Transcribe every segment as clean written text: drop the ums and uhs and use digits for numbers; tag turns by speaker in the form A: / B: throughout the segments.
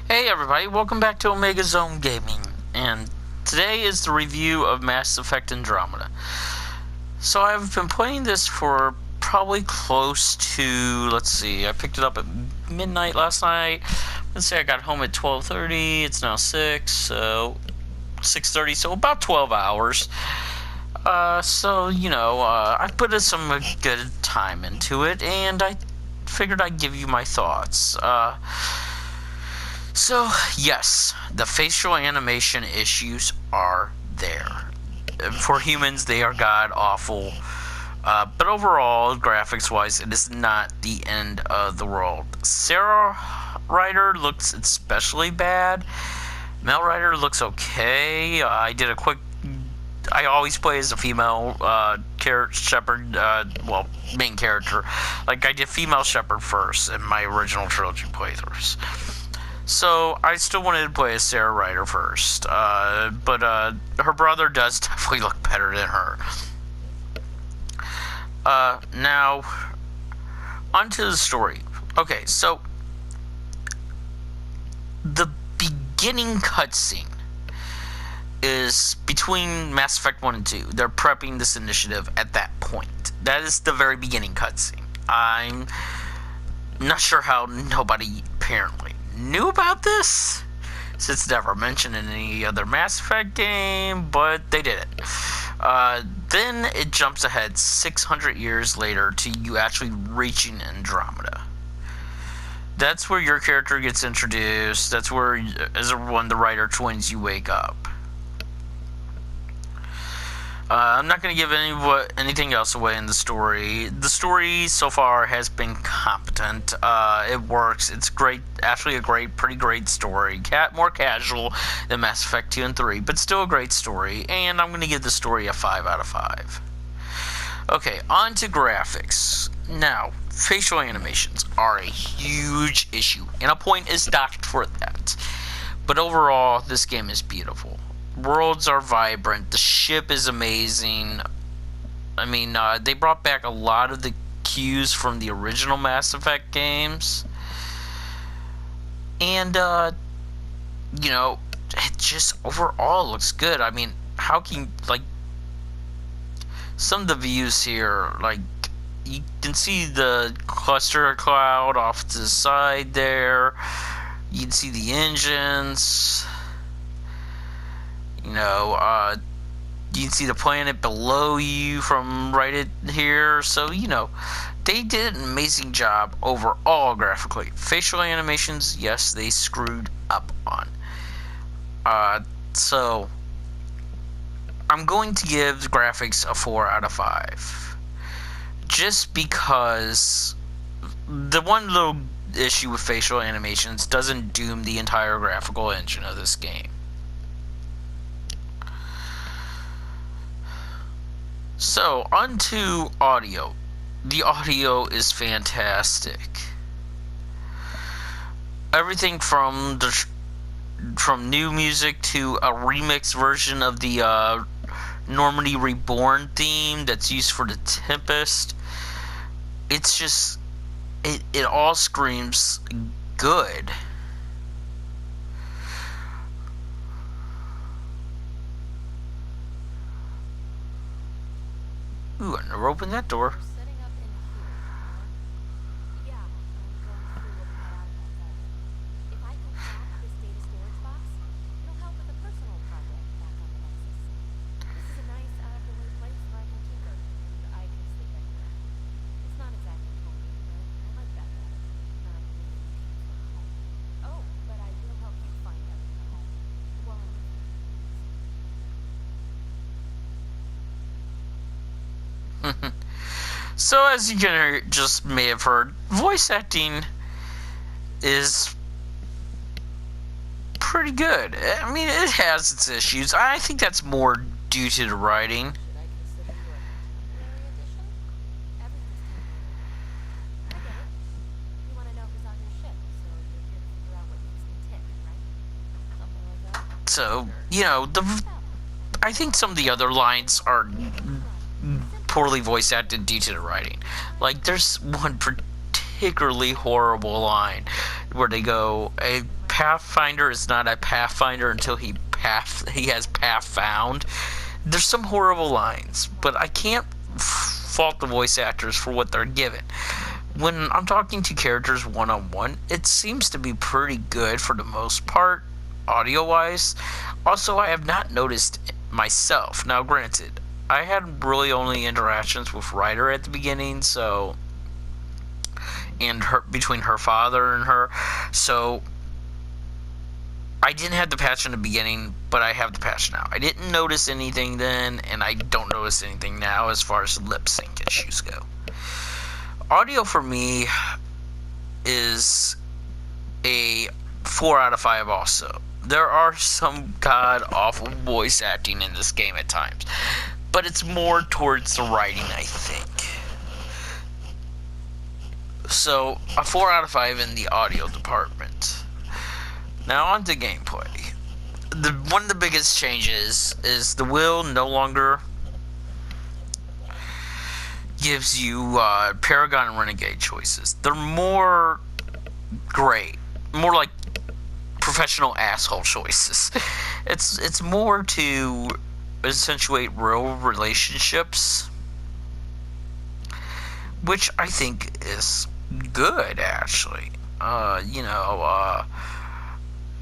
A: Hey everybody, welcome back to Omega Zone Gaming, and today is the review of Mass Effect Andromeda. So I've been playing this for probably close to, let's see, I picked it up at midnight last night. Let's say I got home at 12:30, it's now 6, so 6:30, so about 12 hours. I put some good time into it, and I figured I'd give you my thoughts. So, yes, the facial animation issues are there. For humans, they are god awful. But overall, graphics wise, it is not the end of the world. Sarah Ryder looks especially bad. Mel Ryder looks okay. I always play as a female shepherd, main character. Like, I did female shepherd first in my original trilogy playthroughs. So, I still wanted to play as Sarah Ryder first, but her brother does definitely look better than her. Now, onto the story. Okay, so, the beginning cutscene is between Mass Effect 1 and 2. They're prepping this initiative at that point. That is the very beginning cutscene. I'm not sure how nobody apparently knew about this, since it's never mentioned in any other Mass Effect game, but they did it. Then it jumps ahead 600 years later to you actually reaching Andromeda. That's where your character gets introduced. That's where, as one of the Ryder twins, you wake up. I'm not going to give anything else away in the story. The story so far has been competent. It works. It's great. Actually, pretty great story. More casual than Mass Effect 2 and 3, but still a great story. And I'm going to give the story a 5 out of 5. Okay, on to graphics. Now, facial animations are a huge issue, and a point is docked for that. But overall, this game is beautiful. Worlds are vibrant. The ship is amazing. I mean, they brought back a lot of the cues from the original Mass Effect games. And, it just overall looks good. I mean, some of the views here, like, you can see the cluster cloud off to the side there. You can see the engines. You can see the planet below you from right in here. So, they did an amazing job overall graphically. Facial animations, yes, they screwed up on. So, I'm going to give the graphics a 4 out of 5. Just because the one little issue with facial animations doesn't doom the entire graphical engine of this game. So, onto audio. The audio is fantastic. Everything from new music to a remix version of the Normandy Reborn theme that's used for the Tempest. It's just, it all screams good. Ooh, I never opened that door. So, as you just may have heard, voice acting is pretty good. I mean, it has its issues. I think that's more due to the writing. So, I think some of the other lines are poorly voice acted due to the writing. Like, there's one particularly horrible line where they go, a Pathfinder is not a Pathfinder until he has path found. There's some horrible lines, but I can't fault the voice actors for what they're given. When I'm talking to characters one-on-one, it seems to be pretty good for the most part, audio-wise. Also, I have not noticed myself. Now, granted, I had really only interactions with Ryder at the beginning, so, and her, between her father and her, so I didn't have the patch in the beginning, but I have the patch now. I didn't notice anything then, and I don't notice anything now as far as lip sync issues go. Audio for me is a 4 out of 5 also. There are some god-awful voice acting in this game at times, but it's more towards the writing, I think. So, a 4 out of 5 in the audio department. Now on to gameplay. One of the biggest changes is the wheel no longer gives you Paragon and Renegade choices. They're more great, more like professional asshole choices. It's more to accentuate real relationships, which I think is good, actually.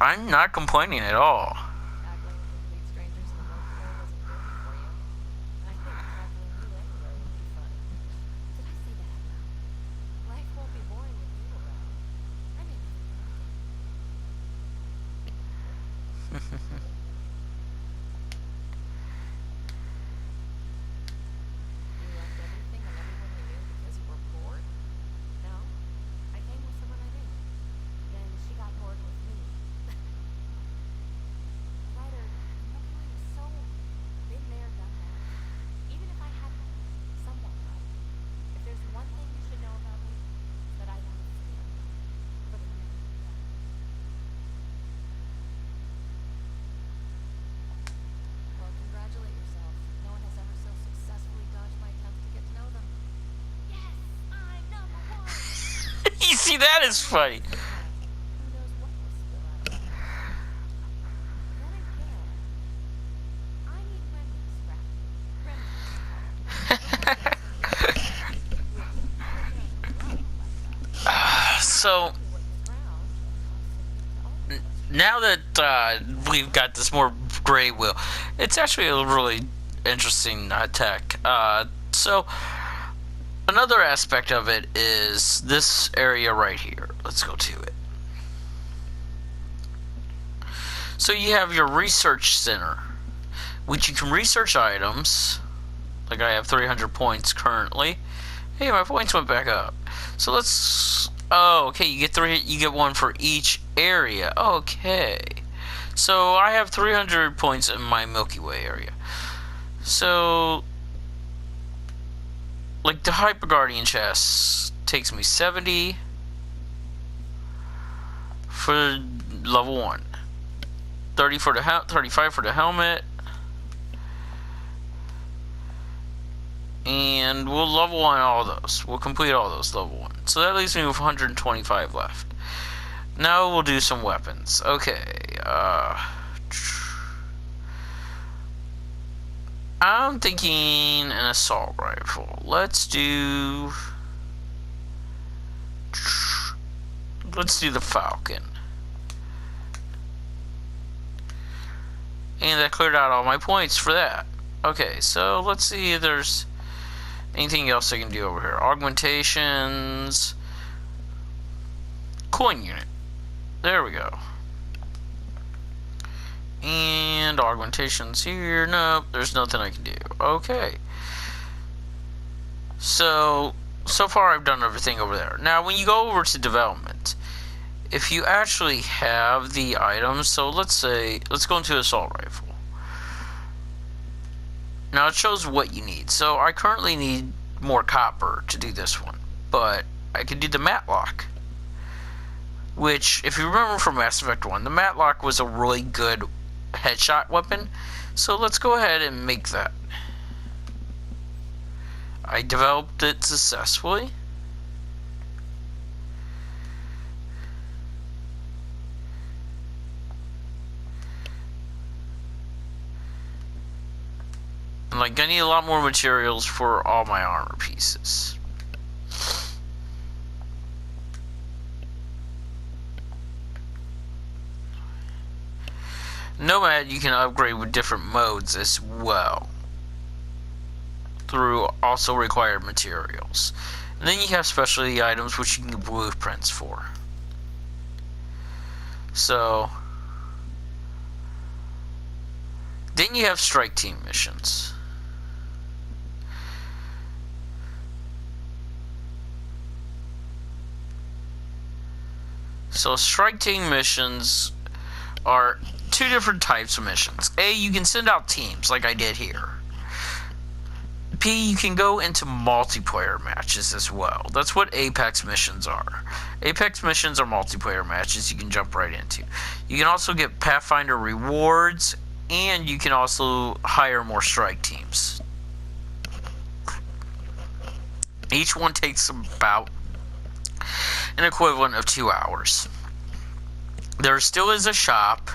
A: I'm not complaining at all. You see, that is funny. So, now that we've got this more gray wheel, it's actually a really interesting tech. So, another aspect of it is this area right here. Let's go to it. So you have your research center, which you can research items. Like I have 300 points currently. Hey, my points went back up. So let's. Oh, okay. You get three. You get one for each area. Okay. So I have 300 points in my Milky Way area. So, like the Hyper Guardian chest takes me 70 for level 1, 30 for the 35 for the helmet, and we'll level 1 all those. We'll complete all those level 1. So that leaves me with 125 left. Now we'll do some weapons. Okay. I'm thinking an assault rifle. Let's do the Falcon. And that cleared out all my points for that. Okay, so let's see if there's anything else I can do over here. Augmentations. Coin unit. There we go. And augmentations here. Nope, there's nothing I can do. Okay. So far I've done everything over there. Now, when you go over to development, if you actually have the items, so let's go into assault rifle. Now it shows what you need. So I currently need more copper to do this one, but I could do the matlock, which, if you remember from Mass Effect 1, the matlock was a really good headshot weapon. So let's go ahead and make that. I developed it successfully. . Like, I need a lot more materials for all my armor pieces. Nomad you can upgrade with different modes as well, through also required materials. And then you have specialty items which you can get blueprints for. So then you have strike team missions. So strike team missions are two different types of missions. A, you can send out teams like I did here. B, you can go into multiplayer matches as well. That's what Apex missions are. Apex missions are multiplayer matches you can jump right into. You can also get Pathfinder rewards, and you can also hire more strike teams. Each one takes about an equivalent of 2 hours. There still is a shop,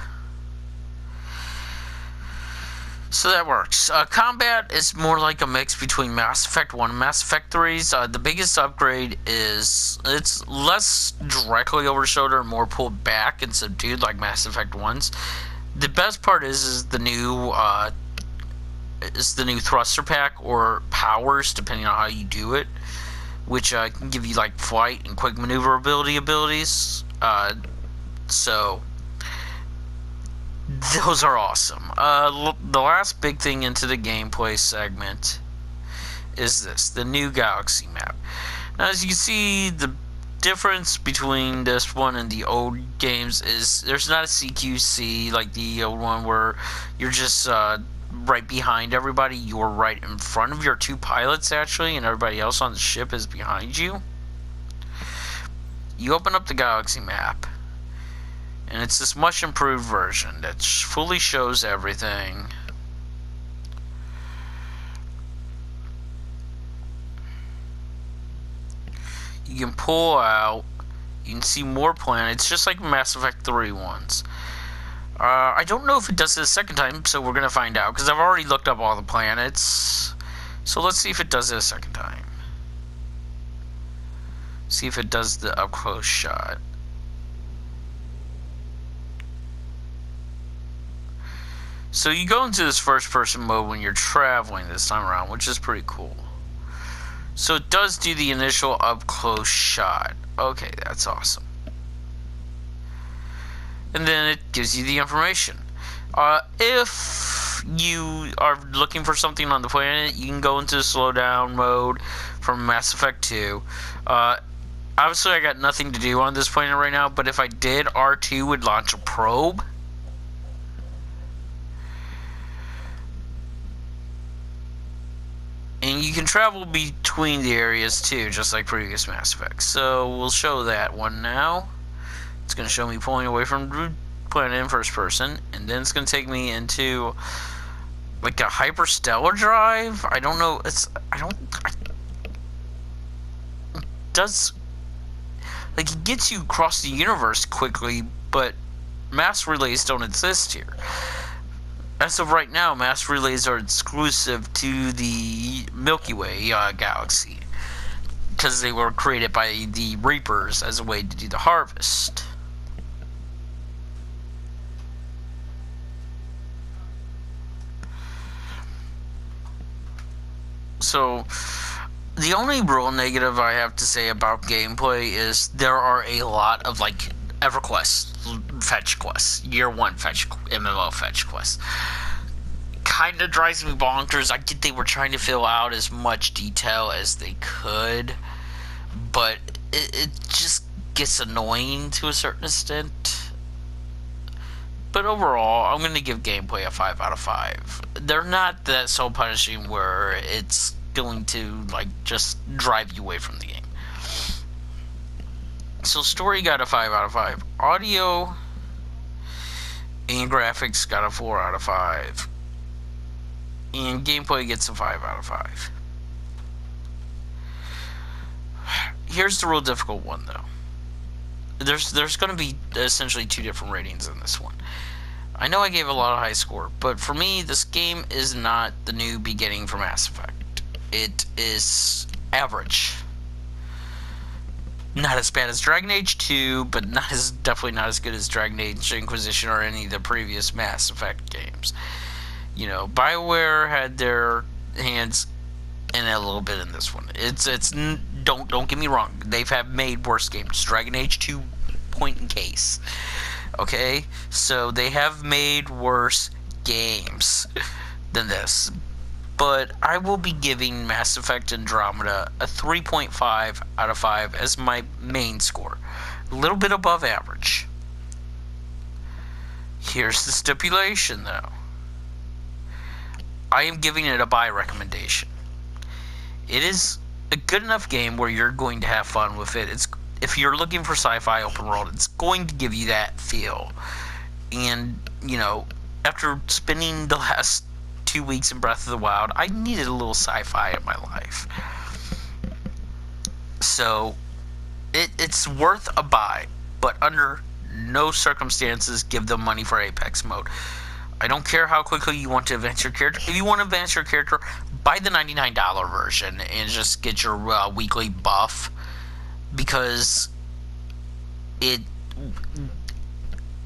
A: so that works. Combat is more like a mix between Mass Effect 1 and Mass Effect 3's. The biggest upgrade is it's less directly over the shoulder and more pulled back and subdued like Mass Effect 1's. The best part is the new thruster pack or powers, depending on how you do it, which can give you like flight and quick maneuverability abilities. So those are awesome. The last big thing into the gameplay segment is this, the new galaxy map. Now, as you can see, the difference between this one and the old games is there's not a CQC like the old one where you're just right behind everybody. You're right in front of your two pilots, actually, and everybody else on the ship is behind you. You open up the galaxy map, and it's this much improved version that fully shows everything. You can pull out, you can see more planets, just like Mass Effect 3 ones. I don't know if it does it a second time, so we're going to find out, because I've already looked up all the planets. So let's see if it does it a second time. See if it does the up-close shot. So you go into this first-person mode when you're traveling this time around, which is pretty cool. So it does do the initial up-close shot. Okay, that's awesome. And then it gives you the information. If you are looking for something on the planet, you can go into slowdown mode from Mass Effect 2. Obviously, I got nothing to do on this planet right now, but if I did, R2 would launch a probe. And you can travel between the areas too, just like previous Mass Effects. So we'll show that one now. It's going to show me pulling away from the planet in first person, and then it's going to take me into like a hyperstellar drive. I don't know. It gets you across the universe quickly, but mass relays don't exist here. As of right now, mass relays are exclusive to the Milky Way galaxy, because they were created by the Reapers as a way to do the harvest. So, the only real negative I have to say about gameplay is there are a lot of, like, EverQuest fetch quests, year one MMO fetch quests. Kind of drives me bonkers. I get they were trying to fill out as much detail as they could, but it just gets annoying to a certain extent. But overall, I'm going to give gameplay a 5 out of 5. They're not that soul punishing where it's going to, like, just drive you away from the game. So story got a 5 out of 5. Audio and graphics got a 4 out of 5. And gameplay gets a 5 out of 5. Here's the real difficult one, though. There's going to be essentially two different ratings in this one. I know I gave a lot of high score, but for me, this game is not the new beginning for Mass Effect. It is average. Not as bad as Dragon Age 2, but definitely not as good as Dragon Age Inquisition or any of the previous Mass Effect games. You know, BioWare had their hands in a little bit in this one. Don't get me wrong. They've made worse games. Dragon Age 2, point in case. Okay, so they have made worse games than this. But I will be giving Mass Effect Andromeda a 3.5 out of 5 as my main score. A little bit above average. Here's the stipulation, though. I am giving it a buy recommendation. It is a good enough game where you're going to have fun with it. If you're looking for sci-fi open world, it's going to give you that feel. And, you know, after spending the last 2 weeks in Breath of the Wild, I needed a little sci-fi in my life. So, it's worth a buy, but under no circumstances give them money for Apex mode. I don't care how quickly you want to advance your character. If you want to advance your character, buy the $99 version and just get your weekly buff, because we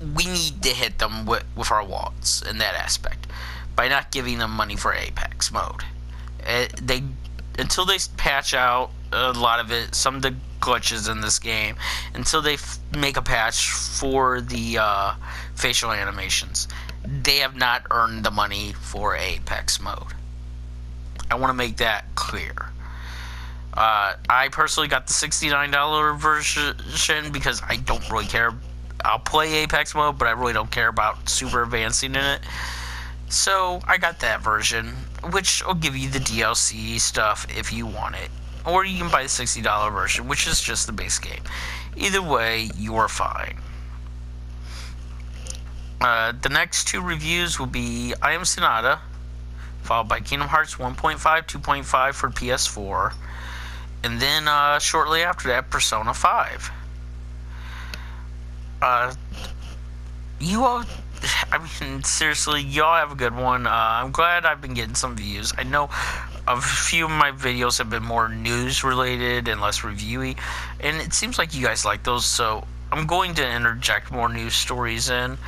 A: need to hit them with our wallets in that aspect by not giving them money for Apex mode. Until they patch out a lot of it, some of the glitches in this game, until they make a patch for the facial animations, they have not earned the money for Apex mode. I want to make that clear. I personally got the $69 version because I don't really care. I'll play Apex mode, but I really don't care about super advancing in it. So I got that version, which will give you the DLC stuff if you want it. Or you can buy the $60 version, which is just the base game. Either way, you are fine. The next two reviews will be I Am Sonata, followed by Kingdom Hearts 1.5, 2.5 for PS4, and then shortly after that, Persona 5. You all, I mean, seriously, y'all have a good one. I'm glad I've been getting some views. I know a few of my videos have been more news related and less reviewy, and it seems like you guys like those, so I'm going to interject more news stories in.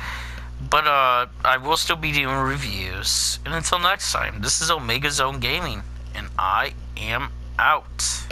A: But I will still be doing reviews. And until next time, this is Omega Zone Gaming, and I am out.